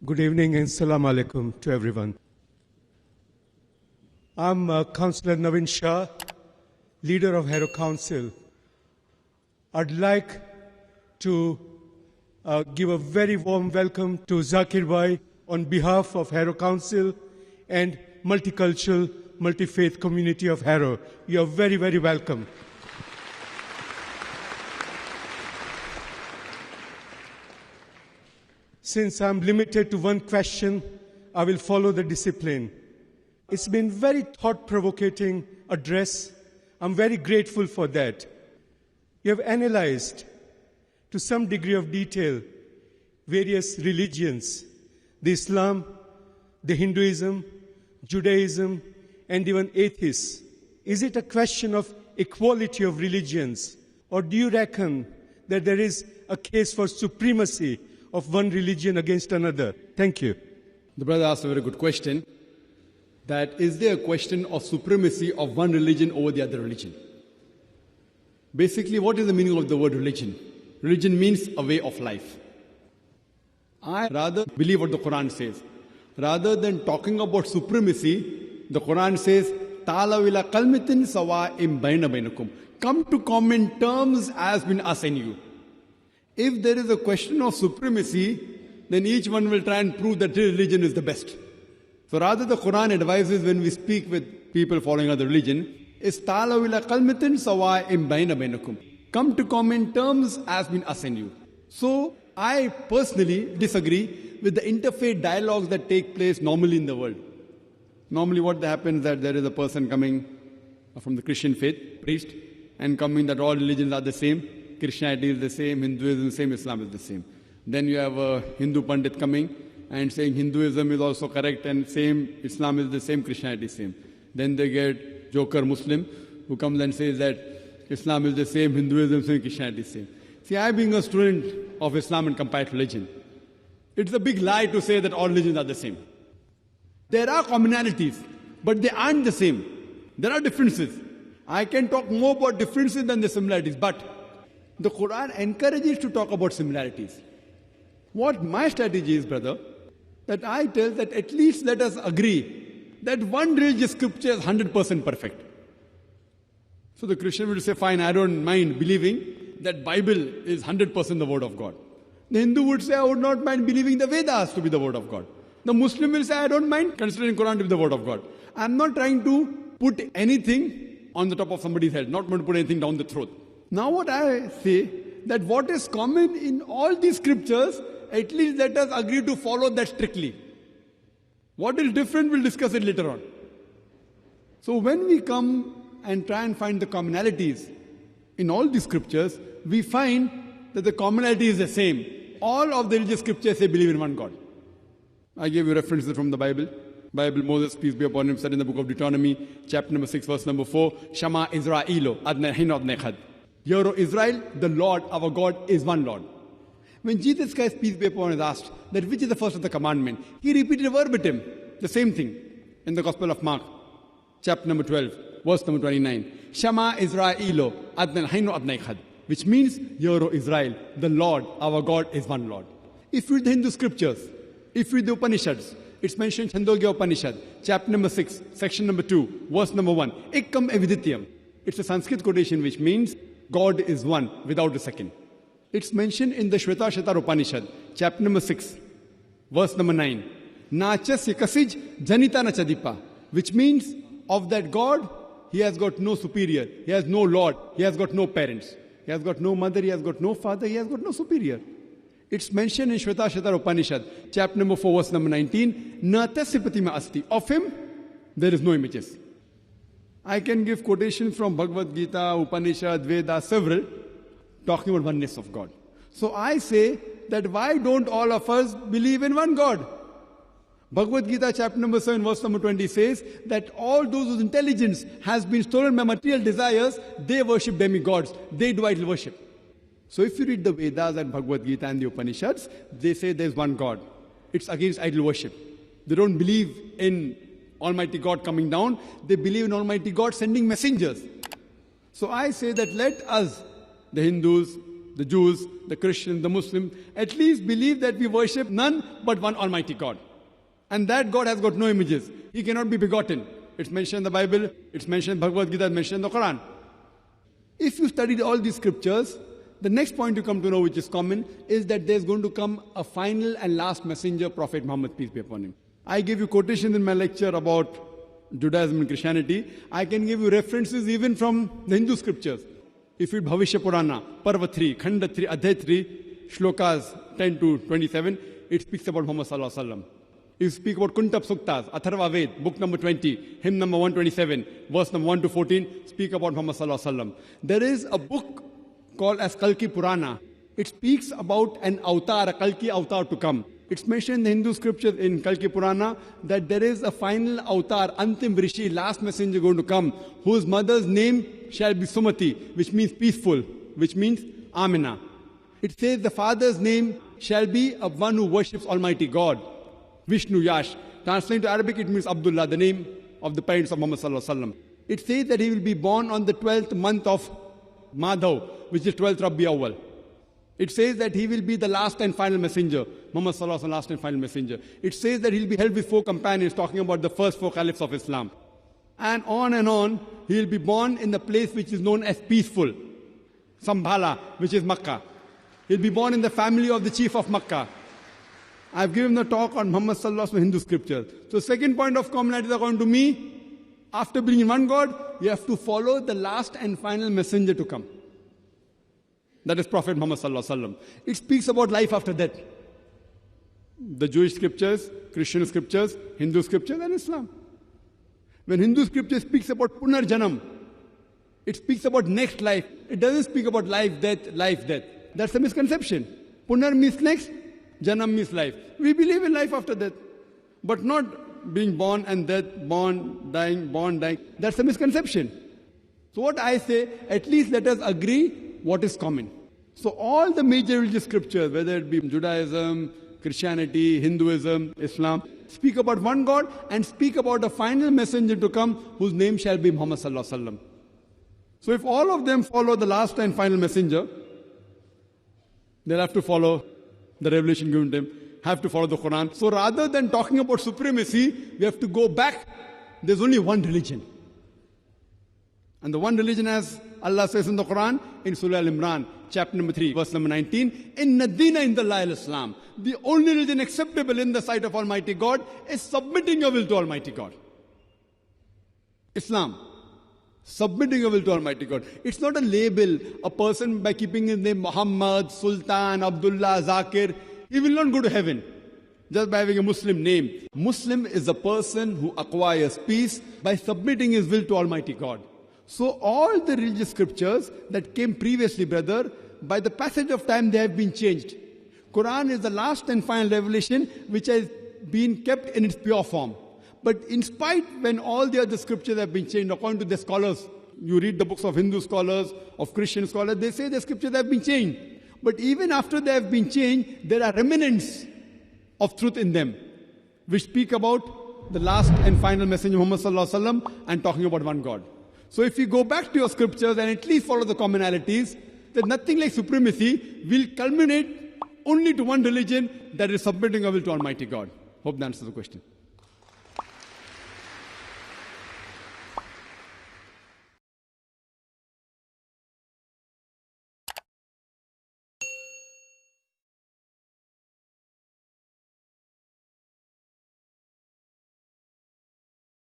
Good evening and salam alaikum to everyone. I'm Councillor Navin Shah, leader of Harrow Council. I'd like to give a very warm welcome to Zakir Bhai on behalf of Harrow Council and multicultural, multi-faith community of Harrow. You're very, very welcome. Since I'm limited to one question, I will follow the discipline. It's been very thought-provoking address. I'm very grateful for that. You have analyzed, to some degree of detail, various religions, the Islam, the Hinduism, Judaism, and even atheists. Is it a question of equality of religions, or do you reckon that there is a case for supremacy of one religion against another? Thank you. The brother asked a very good question, that is there a question of supremacy of one religion over the other religion? Basically, what is the meaning of the word religion? Religion means a way of life. I rather believe what the Quran says. Rather than talking about supremacy, the Quran says, "Ta'alaw ila kalmatin sawa'in bayna bainakum." Come to common terms as between us and you. If there is a question of supremacy, then each one will try and prove that his religion is the best. So rather the Quran advises when we speak with people following other religion, is ta'alaw ila kalmatin sawa'in bayna bainakum. Come to common terms as between us and you. So I personally disagree with the interfaith dialogues that take place normally in the world. Normally what happens is that there is a person coming from the Christian faith, priest, and coming that all religions are the same. Christianity is the same, Hinduism is the same, Islam is the same. Then you have a Hindu Pandit coming and saying Hinduism is also correct and same, Islam is the same, Christianity is the same. Then they get joker Muslim who comes and says that Islam is the same, Hinduism is the same, Christianity is the same. See, I being a student of Islam and comparative religion, it's a big lie to say that all religions are the same. There are commonalities, but they aren't the same. There are differences. I can talk more about differences than the similarities, but the Quran encourages to talk about similarities. What my strategy is, brother, that I tell that at least let us agree that one religious scripture is 100% perfect. So the Christian will say, fine, I don't mind believing that Bible is 100% the word of God. The Hindu would say, I would not mind believing the Vedas to be the word of God. The Muslim will say, I don't mind considering Quran to be the word of God. I'm not trying to put anything on the top of somebody's head, not going to put anything down the throat. Now what I say, that what is common in all these scriptures, at least let us agree to follow that strictly. What is different, we'll discuss it later on. So when we come and try and find the commonalities in all these scriptures, we find that the commonality is the same. All of the religious scriptures say believe in one God. I gave you references from the Bible. Moses, peace be upon him, said in the book of Deuteronomy, chapter number 6, verse number 4, Shama Israelo, Adnei Hino Adnei Chad. Hear, O Israel, the Lord, our God, is one Lord. When Jesus Christ, peace be upon him, is asked that which is the first of the commandment, he repeated verbatim the same thing in the Gospel of Mark, chapter number 12, verse number 29. Shama Israelo, Adnei Hino Adnei Chad. Which means, hear, O Israel, the Lord, our God, is one Lord. If you read the Hindu scriptures, if you read the Upanishads, it's mentioned in Chandogya Upanishad, chapter number 6, section number 2, verse number 1. Ekam evidityam. It's a Sanskrit quotation which means God is one without a second. It's mentioned in the Shveta Upanishad, chapter number 6, verse number 9. Nachasya kasij janita na chadipa. Which means of that God, he has got no superior, he has no Lord, he has got no parents. He has got no mother, he has got no father, he has got no superior. It's mentioned in Shveta Upanishad, chapter number 4, verse number 19. Na tasya pratima asti. Of him, there is no images. I can give quotations from Bhagavad Gita, Upanishad, Veda, several, talking about oneness of God. So I say that why don't all of us believe in one God? Bhagavad Gita, chapter number 7, verse number 20 says that all those whose intelligence has been stolen by material desires, they worship demigods, they do idol worship. So if you read the Vedas and Bhagavad Gita and the Upanishads, they say there's one God. It's against idol worship. They don't believe in Almighty God coming down. They believe in Almighty God sending messengers. So I say that let us, the Hindus, the Jews, the Christians, the Muslims, at least believe that we worship none but one Almighty God. And that God has got no images. He cannot be begotten. It's mentioned in the Bible, it's mentioned in Bhagavad Gita, it's mentioned in the Quran. If you studied all these scriptures, the next point you come to know, which is common, is that there's going to come a final and last messenger, Prophet Muhammad, peace be upon him. I gave you quotations in my lecture about Judaism and Christianity. I can give you references even from the Hindu scriptures. If you read Bhavishya Purana, Parva 3, Khanda 3, Adhyay 3, Shlokas 10 to 27, it speaks about Muhammad Sallallahu Alaihi Wasallam. If you speak about Kuntap Suktas, Atharva Ved, book number 20, hymn number 127, verse number 1 to 14, speak about Muhammad Sallallahu Alaihi Wasallam. There is a book called as Kalki Purana. It speaks about an avatar, a Kalki avatar to come. It's mentioned in the Hindu scriptures in Kalki Purana that there is a final avatar, Antim Rishi, last messenger going to come, whose mother's name shall be Sumati, which means peaceful, which means Amina. It says the father's name shall be of one who worships Almighty God, Vishnu Yash. Translated to Arabic, it means Abdullah, the name of the parents of Muhammad Sallallahu Alaihi Wasallam. It says that he will be born on the 12th month of Madhav, which is 12th Rabi Awwal. It says that he will be the last and final messenger. Muhammad Sallallahu Alaihi Wasallam, last and final messenger. It says that he'll be held with 4 companions, talking about the first 4 caliphs of Islam. And on, he'll be born in the place which is known as peaceful, Sambhala, which is Makkah. He'll be born in the family of the chief of Makkah. I've given the talk on Muhammad Sallallahu Alaihi Wasallam Hindu scriptures. So second point of commonality according to me, after believing in one God, you have to follow the last and final messenger to come. That is Prophet Muhammad Sallallahu Alaihi Wasallam. It speaks about life after death. The Jewish scriptures, Christian scriptures, Hindu scriptures and Islam. When Hindu scripture speaks about Punar Janam, it speaks about next life. It doesn't speak about life, death, life, death. That's a misconception. Punar means next, Janam means life. We believe in life after death, but not being born and death, born, dying. That's a misconception. So what I say, at least let us agree what is common. So all the major religious scriptures, whether it be Judaism, Christianity, Hinduism, Islam, speak about one God and speak about a final messenger to come whose name shall be Muhammad Sallallahu Alaihi Wasallam. So if all of them follow the last and final messenger, they'll have to follow the revelation given to them, have to follow the Quran. So rather than talking about supremacy, we have to go back. There's only one religion. And the one religion, as Allah says in the Quran, in Surah Al-Imran, chapter number 3, verse number 19, Inna Deena Indallahi al-Islam. The only religion acceptable in the sight of Almighty God is submitting your will to Almighty God. Islam. Submitting your will to Almighty God. It's not a label. A person by keeping his name Muhammad, Sultan, Abdullah, Zakir, he will not go to heaven just by having a Muslim name. Muslim is a person who acquires peace by submitting his will to Almighty God. So all the religious scriptures that came previously, brother, by the passage of time they have been changed. Quran is the last and final revelation which has been kept in its pure form. But in spite when all the other scriptures have been changed, according to the scholars, you read the books of Hindu scholars, of Christian scholars, they say the scriptures have been changed. But even after they have been changed, there are remnants of truth in them, which speak about the last and final messenger Muhammad Sallallahu Alaihi Wasallam and talking about one God. So if you go back to your scriptures and at least follow the commonalities, then nothing like supremacy will culminate only to one religion, that is submitting our will to Almighty God. Hope that answers the question.